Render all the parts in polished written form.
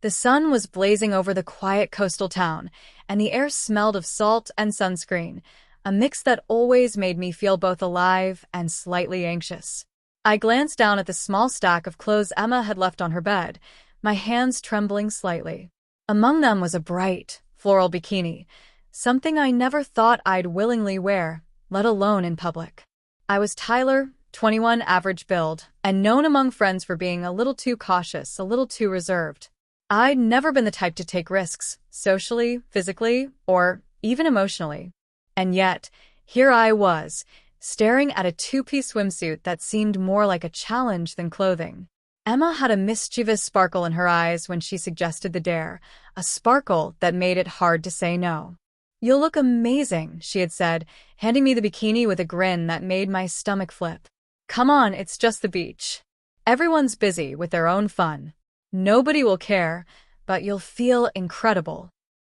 The sun was blazing over the quiet coastal town, and the air smelled of salt and sunscreen, a mix that always made me feel both alive and slightly anxious. I glanced down at the small stack of clothes Emma had left on her bed, my hands trembling slightly. Among them was a bright, floral bikini, something I never thought I'd willingly wear, let alone in public. I was Tyler, 21, average build, and known among friends for being a little too cautious, a little too reserved. I'd never been the type to take risks, socially, physically, or even emotionally. And yet, here I was, staring at a two-piece swimsuit that seemed more like a challenge than clothing. Emma had a mischievous sparkle in her eyes when she suggested the dare, a sparkle that made it hard to say no. "You'll look amazing," she had said, handing me the bikini with a grin that made my stomach flip. "Come on, it's just the beach. Everyone's busy with their own fun. Nobody will care, but you'll feel incredible."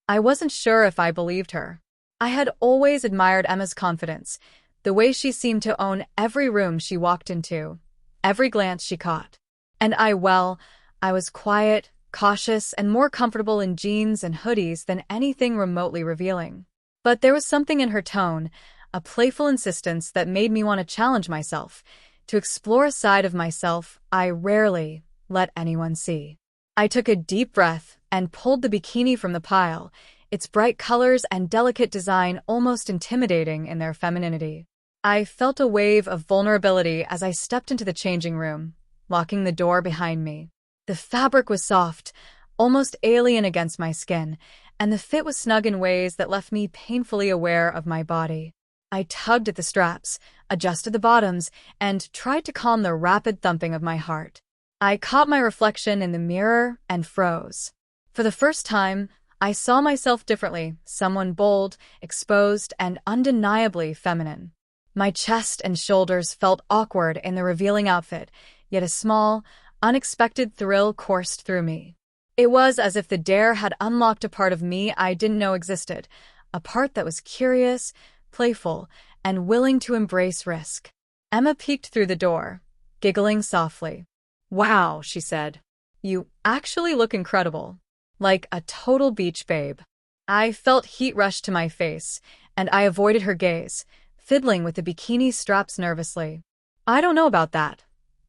I wasn't sure if I believed her. I had always admired Emma's confidence, the way she seemed to own every room she walked into, every glance she caught. And I was quiet, cautious, and more comfortable in jeans and hoodies than anything remotely revealing. But there was something in her tone, a playful insistence that made me want to challenge myself, to explore a side of myself I rarely let anyone see. I took a deep breath and pulled the bikini from the pile, its bright colors and delicate design almost intimidating in their femininity. I felt a wave of vulnerability as I stepped into the changing room, locking the door behind me. The fabric was soft, almost alien against my skin, and the fit was snug in ways that left me painfully aware of my body. I tugged at the straps, adjusted the bottoms, and tried to calm the rapid thumping of my heart. I caught my reflection in the mirror and froze. For the first time, I saw myself differently, someone bold, exposed, and undeniably feminine. My chest and shoulders felt awkward in the revealing outfit, yet a small, unexpected thrill coursed through me. It was as if the dare had unlocked a part of me I didn't know existed, a part that was curious, playful, and willing to embrace risk. Emma peeked through the door, giggling softly. "Wow," she said. "You actually look incredible. Like a total beach babe." I felt heat rush to my face, and I avoided her gaze, fiddling with the bikini straps nervously. "I don't know about that,"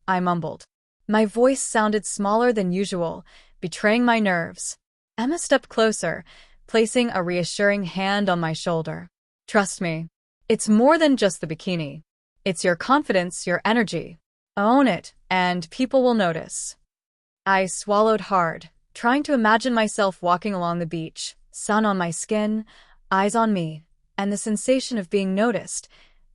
I mumbled. My voice sounded smaller than usual, betraying my nerves. Emma stepped closer, placing a reassuring hand on my shoulder. "Trust me, it's more than just the bikini. It's your confidence, your energy. Own it, and people will notice." I swallowed hard, trying to imagine myself walking along the beach, sun on my skin, eyes on me, and the sensation of being noticed,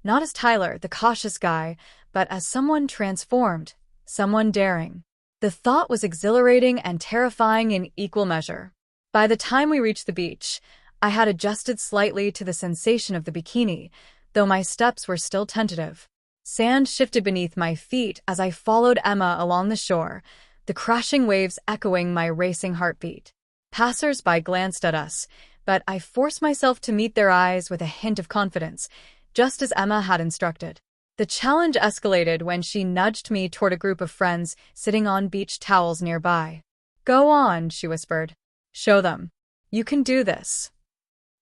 not as Tyler, the cautious guy, but as someone transformed, someone daring. The thought was exhilarating and terrifying in equal measure. By the time we reached the beach, I had adjusted slightly to the sensation of the bikini, though my steps were still tentative. Sand shifted beneath my feet as I followed Emma along the shore, the crashing waves echoing my racing heartbeat. Passers-by glanced at us, but I forced myself to meet their eyes with a hint of confidence, just as Emma had instructed. The challenge escalated when she nudged me toward a group of friends sitting on beach towels nearby. "Go on," she whispered. "Show them. You can do this."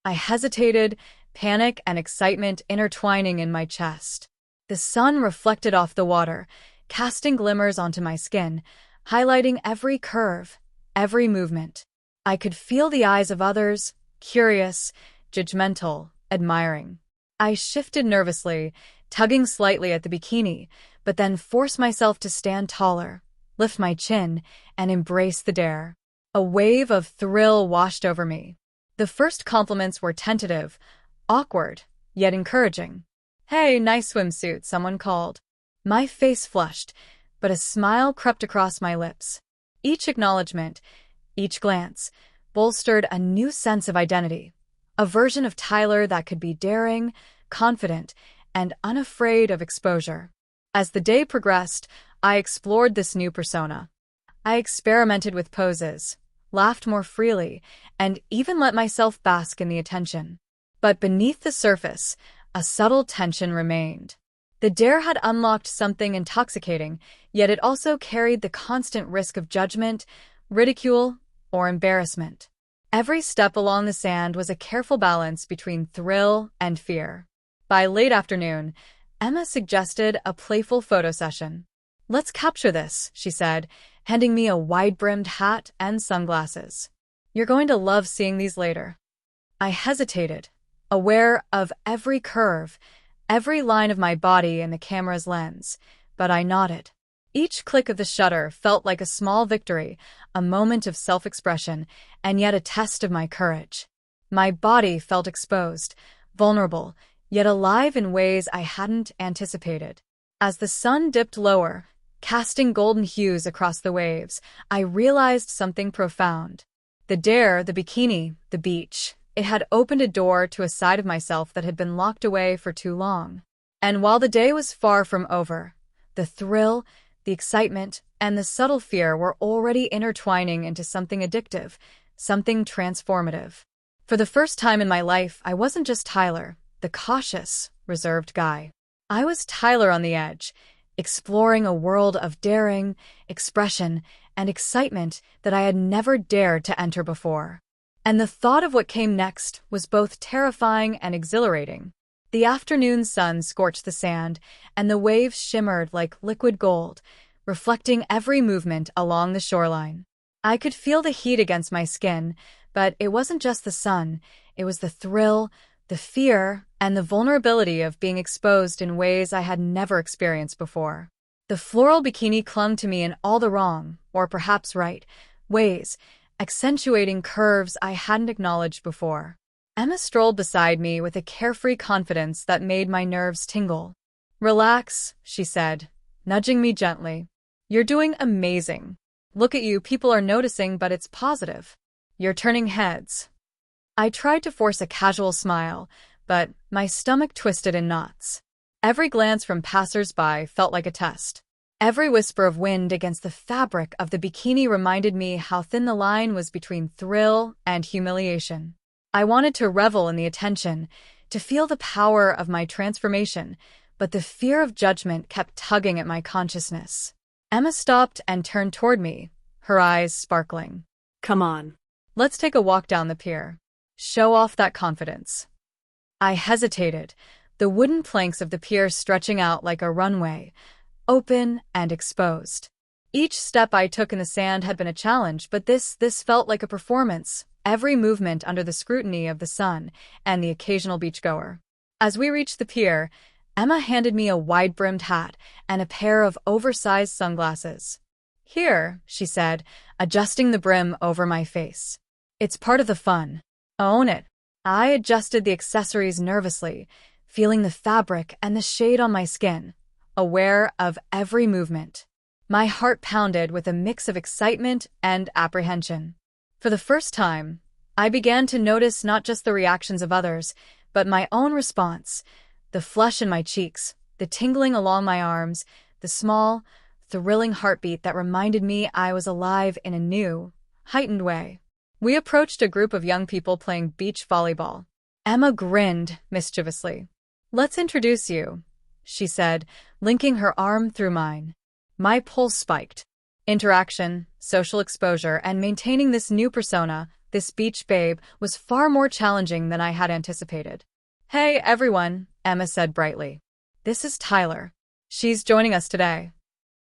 I hesitated, panic and excitement intertwining in my chest. The sun reflected off the water, casting glimmers onto my skin, highlighting every curve, every movement. I could feel the eyes of others, curious, judgmental, admiring. I shifted nervously, tugging slightly at the bikini, but then forced myself to stand taller, lift my chin, and embrace the dare. A wave of thrill washed over me. The first compliments were tentative, awkward, yet encouraging. "Hey, nice swimsuit," someone called. My face flushed, but a smile crept across my lips. Each acknowledgement, each glance, bolstered a new sense of identity, a version of Tyler that could be daring, confident, and unafraid of exposure. As the day progressed, I explored this new persona. I experimented with poses, laughed more freely, and even let myself bask in the attention. But beneath the surface, a subtle tension remained. The dare had unlocked something intoxicating, yet it also carried the constant risk of judgment, ridicule, or embarrassment. Every step along the sand was a careful balance between thrill and fear. By late afternoon, Emma suggested a playful photo session. "Let's capture this," she said, handing me a wide-brimmed hat and sunglasses. "You're going to love seeing these later." I hesitated, aware of every curve, every line of my body in the camera's lens, but I nodded. Each click of the shutter felt like a small victory, a moment of self-expression, and yet a test of my courage. My body felt exposed, vulnerable, yet alive in ways I hadn't anticipated. As the sun dipped lower, casting golden hues across the waves, I realized something profound. The dare, the bikini, the beach. It had opened a door to a side of myself that had been locked away for too long. And while the day was far from over, the thrill, the excitement, and the subtle fear were already intertwining into something addictive, something transformative. For the first time in my life, I wasn't just Tyler, the cautious, reserved guy. I was Tyler on the edge, exploring a world of daring, expression, and excitement that I had never dared to enter before. And the thought of what came next was both terrifying and exhilarating. The afternoon sun scorched the sand, and the waves shimmered like liquid gold, reflecting every movement along the shoreline. I could feel the heat against my skin, but it wasn't just the sun, it was the thrill, the fear, and the vulnerability of being exposed in ways I had never experienced before. The floral bikini clung to me in all the wrong, or perhaps right, ways, accentuating curves I hadn't acknowledged before. Emma strolled beside me with a carefree confidence that made my nerves tingle. "Relax," she said, nudging me gently. "You're doing amazing. Look at you, people are noticing, but it's positive. You're turning heads." I tried to force a casual smile, but my stomach twisted in knots. Every glance from passers-by felt like a test. Every whisper of wind against the fabric of the bikini reminded me how thin the line was between thrill and humiliation. I wanted to revel in the attention, to feel the power of my transformation, but the fear of judgment kept tugging at my consciousness. Emma stopped and turned toward me, her eyes sparkling. "Come on. Let's take a walk down the pier. Show off that confidence." I hesitated, the wooden planks of the pier stretching out like a runway, open and exposed. Each step I took in the sand had been a challenge, but this felt like a performance, every movement under the scrutiny of the sun and the occasional beachgoer. As we reached the pier, Emma handed me a wide-brimmed hat and a pair of oversized sunglasses. "Here," she said, adjusting the brim over my face. "It's part of the fun. Own it." I adjusted the accessories nervously, feeling the fabric and the shade on my skin, aware of every movement. My heart pounded with a mix of excitement and apprehension. For the first time, I began to notice not just the reactions of others, but my own response, the flush in my cheeks, the tingling along my arms, the small, thrilling heartbeat that reminded me I was alive in a new, heightened way. We approached a group of young people playing beach volleyball. Emma grinned mischievously. "Let's introduce you," she said, linking her arm through mine. My pulse spiked. Interaction, social exposure, and maintaining this new persona, this beach babe, was far more challenging than I had anticipated. "Hey, everyone," Emma said brightly. "This is Tyler. She's joining us today."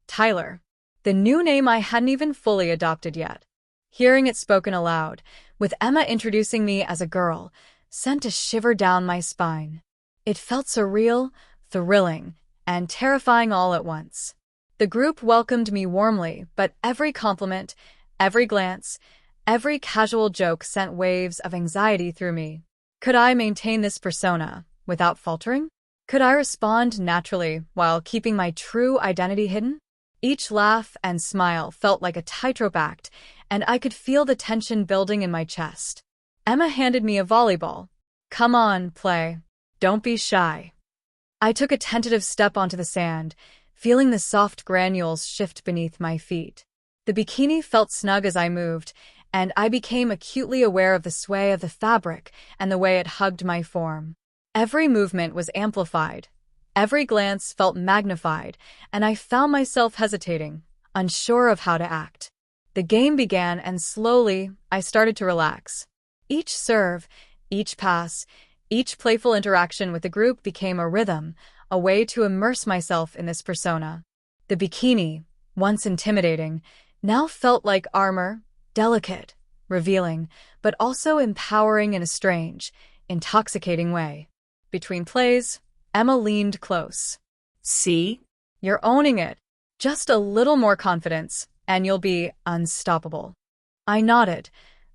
Tyler. The new name I hadn't even fully adopted yet. Hearing it spoken aloud, with Emma introducing me as a girl, sent a shiver down my spine. It felt surreal, thrilling, and terrifying all at once. The group welcomed me warmly, but every compliment, every glance, every casual joke sent waves of anxiety through me. Could I maintain this persona without faltering? Could I respond naturally while keeping my true identity hidden? Each laugh and smile felt like a tightrope act, and I could feel the tension building in my chest. Emma handed me a volleyball. "Come on, play. Don't be shy." I took a tentative step onto the sand, feeling the soft granules shift beneath my feet. The bikini felt snug as I moved, and I became acutely aware of the sway of the fabric and the way it hugged my form. Every movement was amplified. Every glance felt magnified, and I found myself hesitating, unsure of how to act. The game began, and slowly, I started to relax. Each serve, each pass, each playful interaction with the group became a rhythm, a way to immerse myself in this persona. The bikini, once intimidating, now felt like armor, delicate, revealing, but also empowering in a strange, intoxicating way. Between plays, Emma leaned close. See? You're owning it. Just a little more confidence, and you'll be unstoppable. I nodded,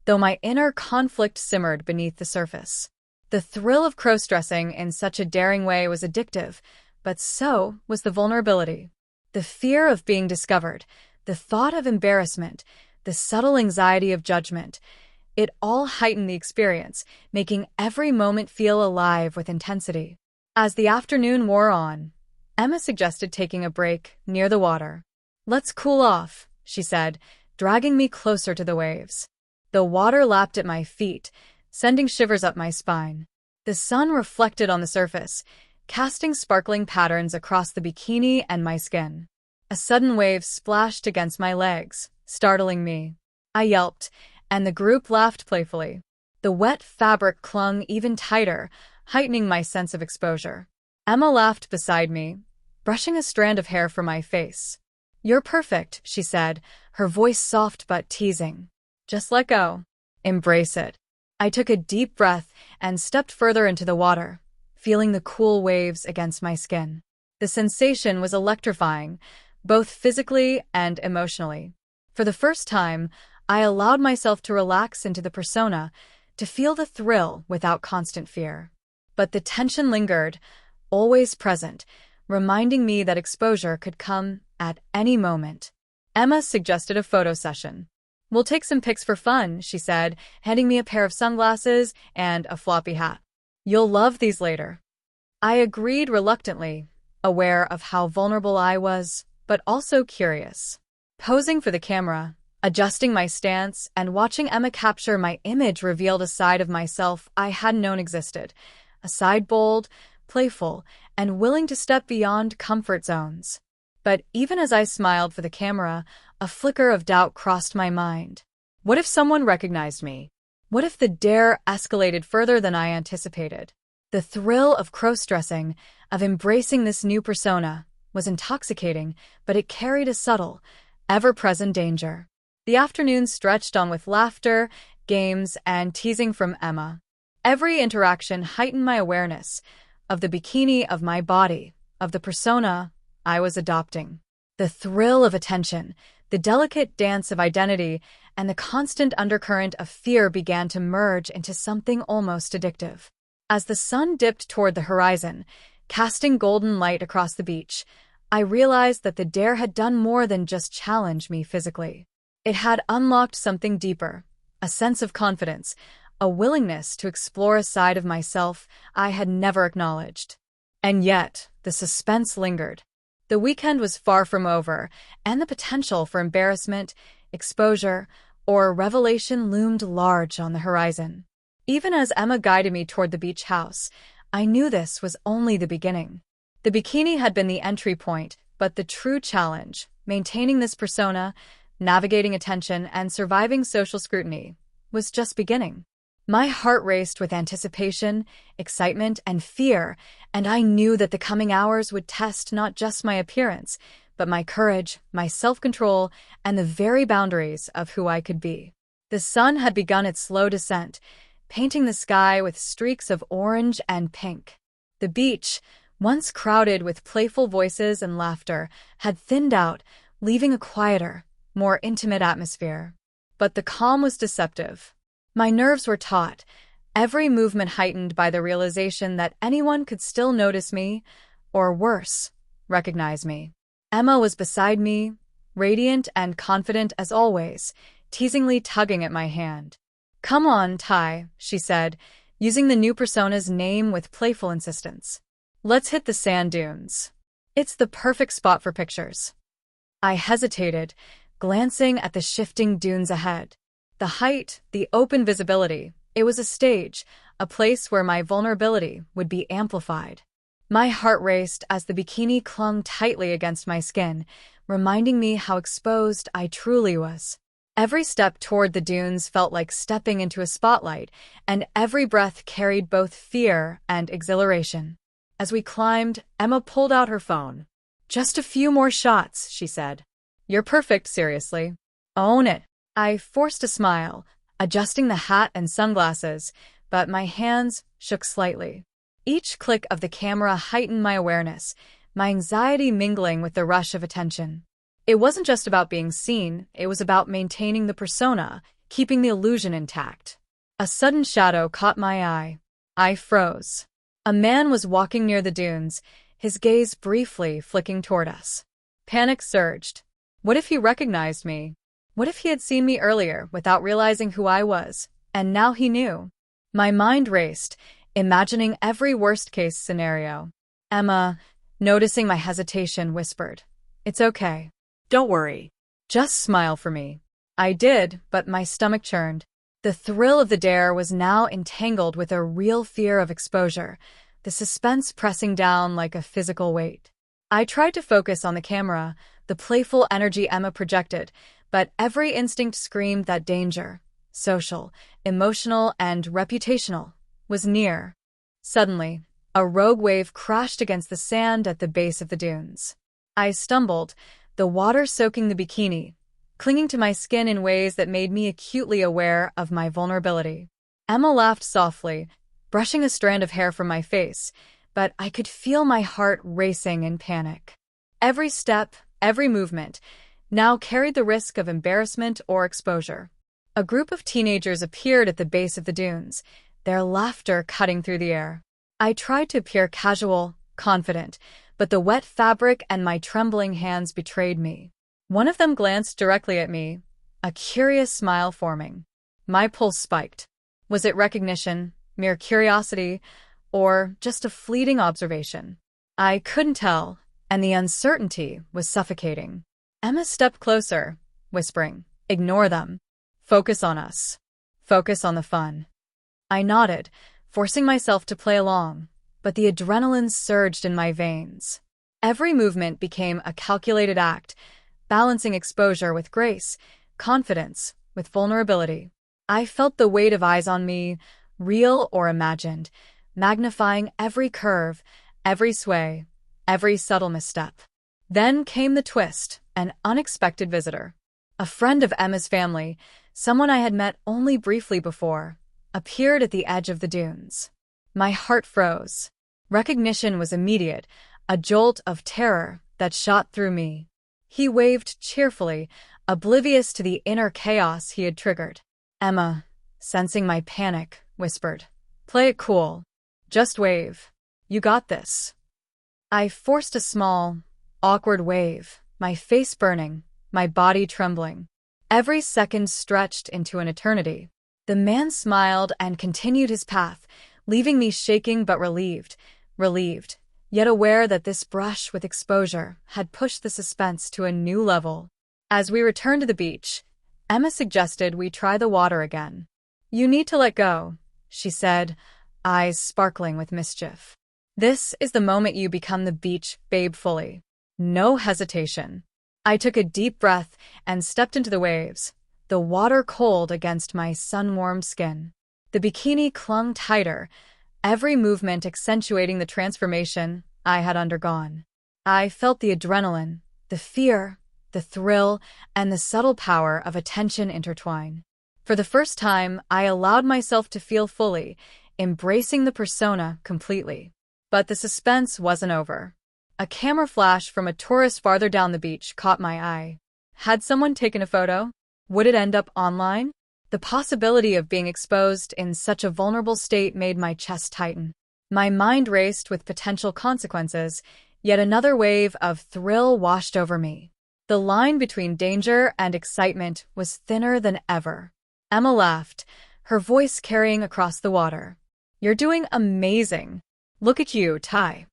though my inner conflict simmered beneath the surface. The thrill of crossdressing in such a daring way was addictive, but so was the vulnerability. The fear of being discovered, the thought of embarrassment, the subtle anxiety of judgment. It all heightened the experience, making every moment feel alive with intensity. As the afternoon wore on, Emma suggested taking a break near the water. "Let's cool off," she said, dragging me closer to the waves. The water lapped at my feet, sending shivers up my spine. The sun reflected on the surface, casting sparkling patterns across the bikini and my skin. A sudden wave splashed against my legs, startling me. I yelped, and the group laughed playfully. The wet fabric clung even tighter, heightening my sense of exposure. Emma laughed beside me, brushing a strand of hair from my face. "You're perfect," she said, her voice soft but teasing. "Just let go. Embrace it." I took a deep breath and stepped further into the water, feeling the cool waves against my skin. The sensation was electrifying, both physically and emotionally. For the first time, I allowed myself to relax into the persona, to feel the thrill without constant fear. But the tension lingered, always present, reminding me that exposure could come at any moment. Emma suggested a photo session. "We'll take some pics for fun," she said, handing me a pair of sunglasses and a floppy hat. "You'll love these later." I agreed reluctantly, aware of how vulnerable I was, but also curious. Posing for the camera, adjusting my stance, and watching Emma capture my image revealed a side of myself I hadn't known existed. A side bold, playful, and willing to step beyond comfort zones. But even as I smiled for the camera, a flicker of doubt crossed my mind. What if someone recognized me? What if the dare escalated further than I anticipated? The thrill of crossdressing, of embracing this new persona, was intoxicating, but it carried a subtle, ever-present danger. The afternoon stretched on with laughter, games, and teasing from Emma. Every interaction heightened my awareness of the bikini, of my body, of the persona I was adopting. The thrill of attention, the delicate dance of identity, and the constant undercurrent of fear began to merge into something almost addictive. As the sun dipped toward the horizon, casting golden light across the beach, I realized that the dare had done more than just challenge me physically. It had unlocked something deeper, a sense of confidence, a willingness to explore a side of myself I had never acknowledged. And yet, the suspense lingered. The weekend was far from over, and the potential for embarrassment, exposure, or revelation loomed large on the horizon. Even as Emma guided me toward the beach house, I knew this was only the beginning. The bikini had been the entry point, but the true challenge, maintaining this persona, navigating attention, and surviving social scrutiny, was just beginning. My heart raced with anticipation, excitement, and fear, and I knew that the coming hours would test not just my appearance, but my courage, my self-control, and the very boundaries of who I could be. The sun had begun its slow descent, painting the sky with streaks of orange and pink. The beach, once crowded with playful voices and laughter, had thinned out, leaving a quieter, more intimate atmosphere. But the calm was deceptive. My nerves were taut, every movement heightened by the realization that anyone could still notice me, or worse, recognize me. Emma was beside me, radiant and confident as always, teasingly tugging at my hand. "Come on, Ty," she said, using the new persona's name with playful insistence. "Let's hit the sand dunes. It's the perfect spot for pictures." I hesitated, glancing at the shifting dunes ahead. The height, the open visibility, it was a stage, a place where my vulnerability would be amplified. My heart raced as the bikini clung tightly against my skin, reminding me how exposed I truly was. Every step toward the dunes felt like stepping into a spotlight, and every breath carried both fear and exhilaration. As we climbed, Emma pulled out her phone. "Just a few more shots," she said. "You're perfect, seriously. Own it." I forced a smile, adjusting the hat and sunglasses, but my hands shook slightly. Each click of the camera heightened my awareness, my anxiety mingling with the rush of attention. It wasn't just about being seen, it was about maintaining the persona, keeping the illusion intact. A sudden shadow caught my eye. I froze. A man was walking near the dunes, his gaze briefly flicking toward us. Panic surged. What if he recognized me? What if he had seen me earlier without realizing who I was, and now he knew? My mind raced, imagining every worst-case scenario. Emma, noticing my hesitation, whispered, "It's okay. Don't worry. Just smile for me." I did, but my stomach churned. The thrill of the dare was now entangled with a real fear of exposure, the suspense pressing down like a physical weight. I tried to focus on the camera, the playful energy Emma projected, but every instinct screamed that danger, social, emotional, and reputational, was near. Suddenly, a rogue wave crashed against the sand at the base of the dunes. I stumbled, the water soaking the bikini, clinging to my skin in ways that made me acutely aware of my vulnerability. Emma laughed softly, brushing a strand of hair from my face, but I could feel my heart racing in panic. Every step, every movement, now carried the risk of embarrassment or exposure. A group of teenagers appeared at the base of the dunes, their laughter cutting through the air. I tried to appear casual, confident, but the wet fabric and my trembling hands betrayed me. One of them glanced directly at me, a curious smile forming. My pulse spiked. Was it recognition, mere curiosity, or just a fleeting observation? I couldn't tell, and the uncertainty was suffocating. Emma stepped closer, whispering, "Ignore them. Focus on us. Focus on the fun." I nodded, forcing myself to play along, but the adrenaline surged in my veins. Every movement became a calculated act, balancing exposure with grace, confidence with vulnerability. I felt the weight of eyes on me, real or imagined, magnifying every curve, every sway, every subtle misstep. Then came the twist, an unexpected visitor. A friend of Emma's family, someone I had met only briefly before, appeared at the edge of the dunes. My heart froze. Recognition was immediate, a jolt of terror that shot through me. He waved cheerfully, oblivious to the inner chaos he had triggered. Emma, sensing my panic, whispered, "Play it cool. Just wave. You got this." I forced a small, awkward wave, my face burning, my body trembling. Every second stretched into an eternity. The man smiled and continued his path, leaving me shaking but relieved, yet aware that this brush with exposure had pushed the suspense to a new level. As we returned to the beach, Emma suggested we try the water again. "You need to let go," she said, eyes sparkling with mischief. "This is the moment you become the beach babe fully. No hesitation." I took a deep breath and stepped into the waves, the water cold against my sun-warmed skin. The bikini clung tighter, every movement accentuating the transformation I had undergone. I felt the adrenaline, the fear, the thrill, and the subtle power of attention intertwine. For the first time, I allowed myself to feel fully, embracing the persona completely. But the suspense wasn't over. A camera flash from a tourist farther down the beach caught my eye. Had someone taken a photo? Would it end up online? The possibility of being exposed in such a vulnerable state made my chest tighten. My mind raced with potential consequences, yet another wave of thrill washed over me. The line between danger and excitement was thinner than ever. Emma laughed, her voice carrying across the water. "You're doing amazing. Look at you, Ty."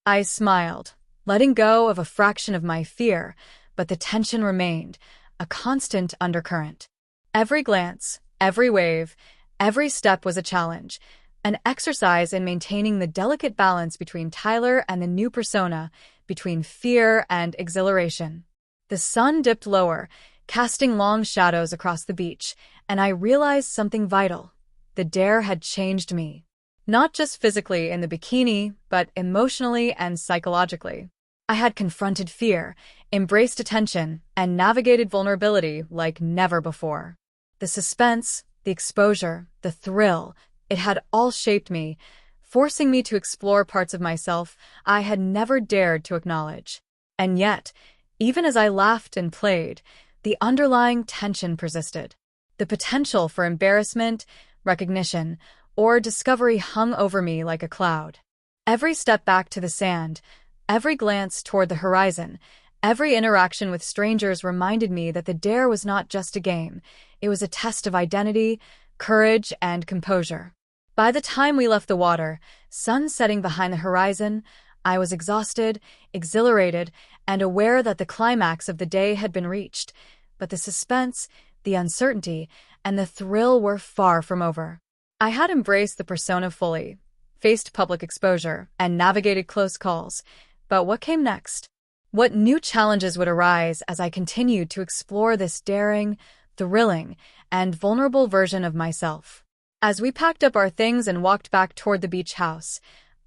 I smiled, letting go of a fraction of my fear, but the tension remained, a constant undercurrent. Every glance, every wave, every step was a challenge, an exercise in maintaining the delicate balance between Tyler and the new persona, between fear and exhilaration. The sun dipped lower, casting long shadows across the beach, and I realized something vital. The dare had changed me. Not just physically in the bikini, but emotionally and psychologically. I had confronted fear, embraced attention, and navigated vulnerability like never before. The suspense, the exposure, the thrill, it had all shaped me, forcing me to explore parts of myself I had never dared to acknowledge. And yet, even as I laughed and played, the underlying tension persisted. The potential for embarrassment, recognition, or discovery hung over me like a cloud. Every step back to the sand, every glance toward the horizon, every interaction with strangers reminded me that the dare was not just a game. It was a test of identity, courage, and composure. By the time we left the water, sun setting behind the horizon, I was exhausted, exhilarated, and aware that the climax of the day had been reached. But the suspense, the uncertainty, and the thrill were far from over. I had embraced the persona fully, faced public exposure, and navigated close calls. But what came next? What new challenges would arise as I continued to explore this daring, thrilling, and vulnerable version of myself? As we packed up our things and walked back toward the beach house,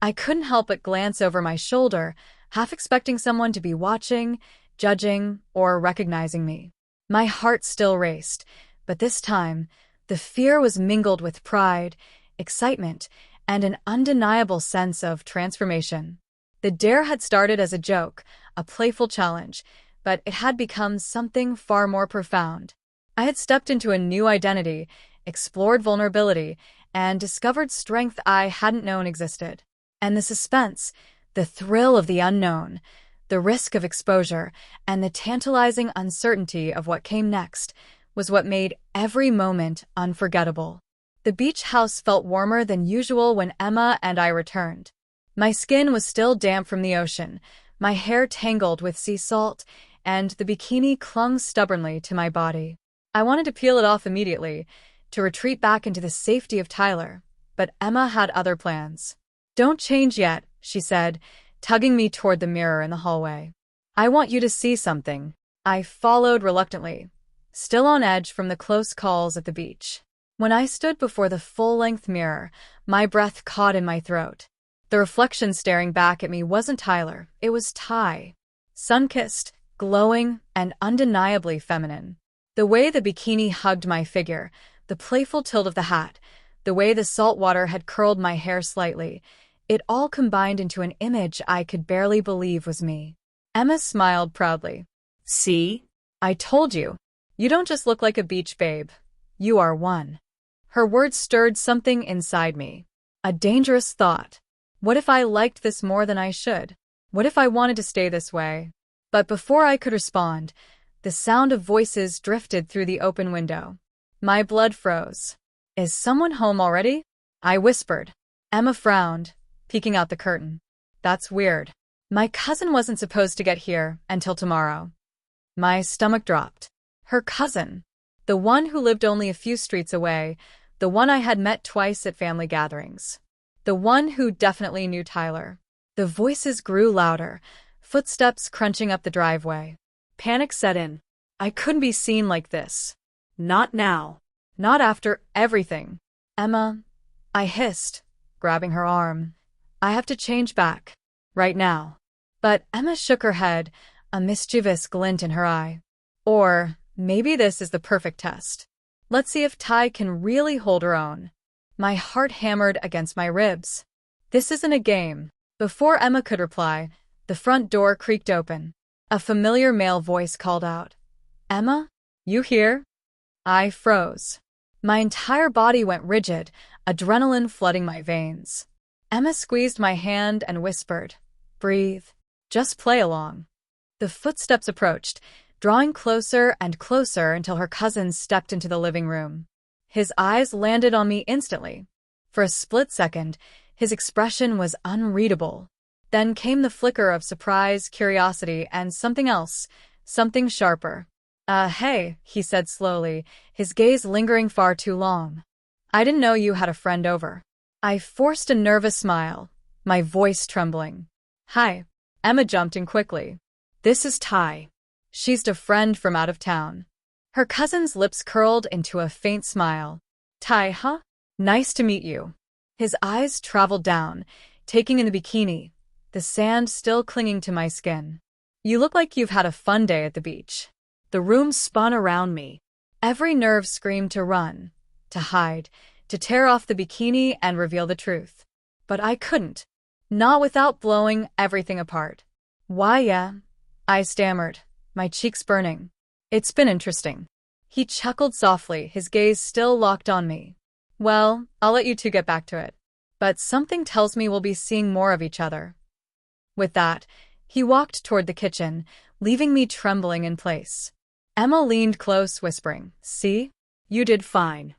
I couldn't help but glance over my shoulder, half expecting someone to be watching, judging, or recognizing me. My heart still raced, but this time, the fear was mingled with pride, excitement, and an undeniable sense of transformation. The dare had started as a joke, a playful challenge, but it had become something far more profound. I had stepped into a new identity, explored vulnerability, and discovered strength I hadn't known existed. And the suspense, the thrill of the unknown, the risk of exposure, and the tantalizing uncertainty of what came next was what made every moment unforgettable. The beach house felt warmer than usual when Emma and I returned. My skin was still damp from the ocean, my hair tangled with sea salt, and the bikini clung stubbornly to my body. I wanted to peel it off immediately, to retreat back into the safety of Tyler, but Emma had other plans. "Don't change yet," she said, tugging me toward the mirror in the hallway. "I want you to see something." I followed reluctantly, still on edge from the close calls at the beach. When I stood before the full-length mirror, my breath caught in my throat. The reflection staring back at me wasn't Tyler, it was Ty. Sun-kissed, glowing, and undeniably feminine. The way the bikini hugged my figure, the playful tilt of the hat, the way the salt water had curled my hair slightly, it all combined into an image I could barely believe was me. Emma smiled proudly. "See? I told you. You don't just look like a beach babe. You are one." Her words stirred something inside me. A dangerous thought. What if I liked this more than I should? What if I wanted to stay this way? But before I could respond, the sound of voices drifted through the open window. My blood froze. "Is someone home already?" I whispered. Emma frowned, peeking out the curtain. "That's weird. My cousin wasn't supposed to get here until tomorrow." My stomach dropped. Her cousin. The one who lived only a few streets away, the one I had met twice at family gatherings. The one who definitely knew Tyler. The voices grew louder, footsteps crunching up the driveway. Panic set in. I couldn't be seen like this. Not now. Not after everything. "Emma," I hissed, grabbing her arm. "I have to change back. Right now." But Emma shook her head, a mischievous glint in her eye. "Or maybe this is the perfect test. Let's see if Ty can really hold her own." My heart hammered against my ribs. "This isn't a game." Before Emma could reply, the front door creaked open. A familiar male voice called out, "Emma, you here?" I froze. My entire body went rigid, adrenaline flooding my veins. Emma squeezed my hand and whispered, "Breathe. Just play along." The footsteps approached, drawing closer and closer until her cousin stepped into the living room. His eyes landed on me instantly. For a split second, his expression was unreadable. Then came the flicker of surprise, curiosity, and something else, something sharper. Hey," he said slowly, his gaze lingering far too long. "I didn't know you had a friend over." I forced a nervous smile, my voice trembling. "Hi." Emma jumped in quickly. "This is Ty. She's a friend from out of town." Her cousin's lips curled into a faint smile. Tai, huh? Nice to meet you. His eyes traveled down, taking in the bikini, the sand still clinging to my skin. You look like you've had a fun day at the beach. The room spun around me. Every nerve screamed to run, to hide, to tear off the bikini and reveal the truth. But I couldn't. Not without blowing everything apart. Why, yeah, I stammered, my cheeks burning. It's been interesting. He chuckled softly, his gaze still locked on me. Well, I'll let you two get back to it. But something tells me we'll be seeing more of each other. With that, he walked toward the kitchen, leaving me trembling in place. Emma leaned close, whispering, "See? You did fine."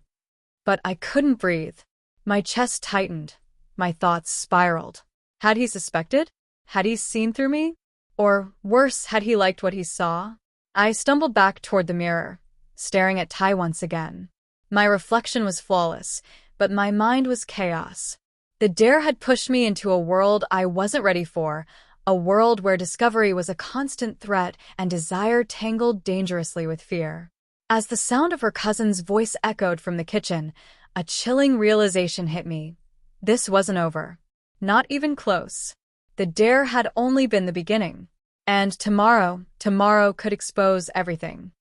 But I couldn't breathe. My chest tightened. My thoughts spiraled. Had he suspected? Had he seen through me? Or, worse, had he liked what he saw? I stumbled back toward the mirror, staring at Tai once again. My reflection was flawless, but my mind was chaos. The dare had pushed me into a world I wasn't ready for, a world where discovery was a constant threat and desire tangled dangerously with fear. As the sound of her cousin's voice echoed from the kitchen, a chilling realization hit me. This wasn't over. Not even close. The dare had only been the beginning. And tomorrow could expose everything.